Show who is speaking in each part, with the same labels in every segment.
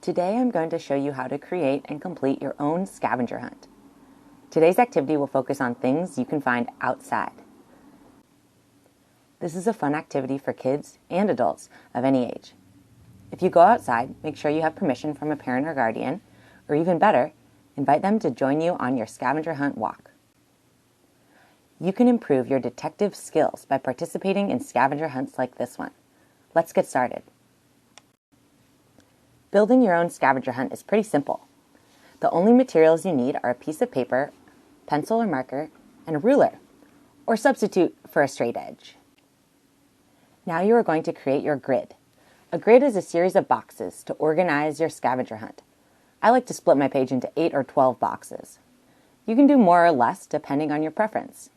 Speaker 1: Today I'm going to show you how to create and complete your own scavenger hunt. Today's activity will focus on things you can find outside. This is a fun activity for kids and adults of any age. If you go outside, make sure you have permission from a parent or guardian, or even better, invite them to join you on your scavenger hunt walk. You can improve your detective skills by participating in scavenger hunts like this one. Let's get started. Building your own scavenger hunt is pretty simple. The only materials you need are a piece of paper, pencil or marker, and a ruler, or substitute for a straight edge. Now you are going to create your grid. A grid is a series of boxes to organize your scavenger hunt. I like to split my page into 8 or 12 boxes. You can do more or less depending on your preference.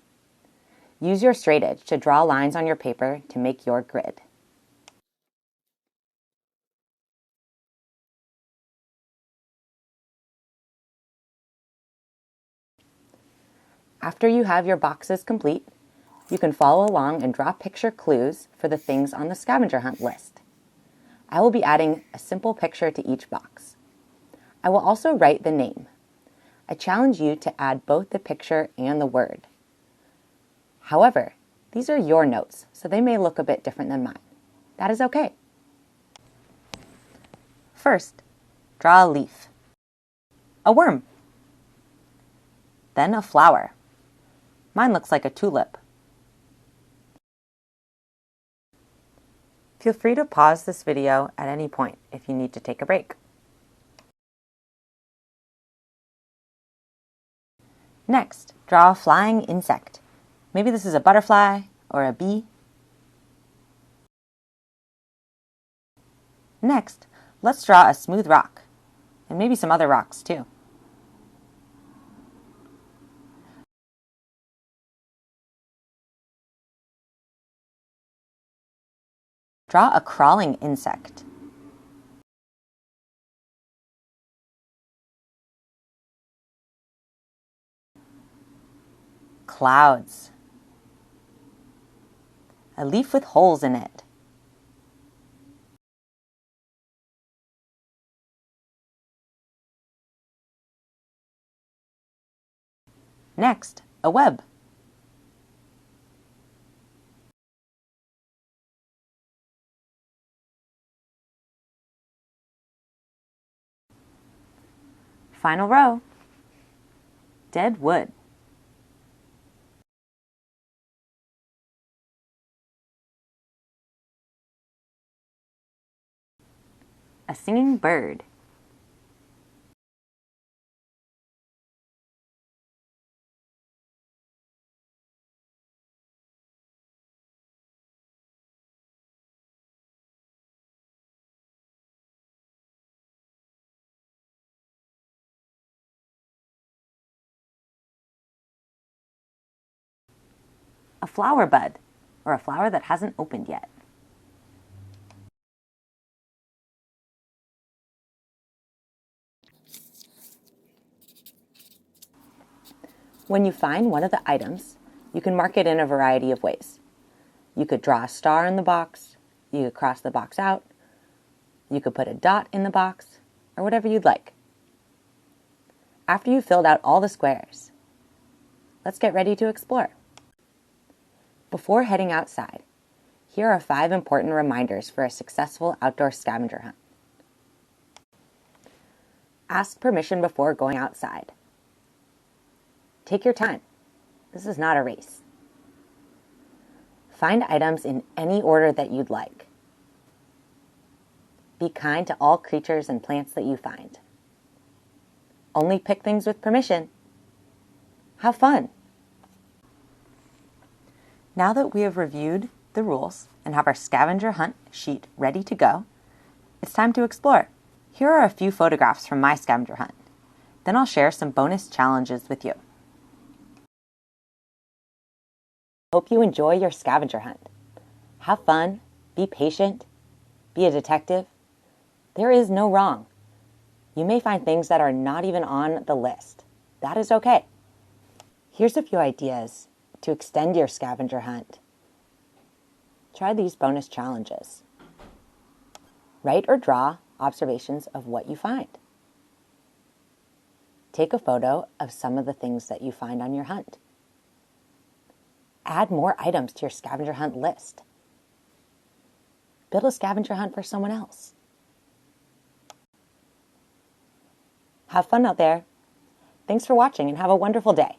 Speaker 1: Use your straight edge to draw lines on your paper to make your grid. After you have your boxes complete, you can follow along and draw picture clues for the things on the scavenger hunt list. I will be adding a simple picture to each box. I will also write the name. I challenge you to add both the picture and the word. However, these are your notes, so they may look a bit different than mine. That is okay. First, draw a leaf, a worm, then a flower. Mine looks like a tulip. Feel free to pause this video at any point if you need to take a break. Next, draw a flying insect. Maybe this is a butterfly or a bee. Next, let's draw a smooth rock, and maybe some other rocks too. Draw a crawling insect. Clouds. A leaf with holes in it. Next, a web. Final row. Dead wood. A singing bird. A flower bud, or a flower that hasn't opened yet. When you find one of the items, you can mark it in a variety of ways. You could draw a star in the box, you could cross the box out, you could put a dot in the box, or whatever you'd like. After you've filled out all the squares, let's get ready to explore. Before heading outside, here are 5 important reminders for a successful outdoor scavenger hunt. Ask permission before going outside. Take your time. This is not a race. Find items in any order that you'd like. Be kind to all creatures and plants that you find. Only pick things with permission. Have fun. Now that we have reviewed the rules and have our scavenger hunt sheet ready to go, it's time to explore. Here are a few photographs from my scavenger hunt. Then I'll share some bonus challenges with you. Hope you enjoy your scavenger hunt. Have fun, be patient, be a detective. There is no wrong. You may find things that are not even on the list. That is okay. Here's a few ideas to extend your scavenger hunt. Try these bonus challenges. Write or draw observations of what you find. Take a photo of some of the things that you find on your hunt. Add more items to your scavenger hunt list. Build a scavenger hunt for someone else. Have fun out there. Thanks for watching and have a wonderful day.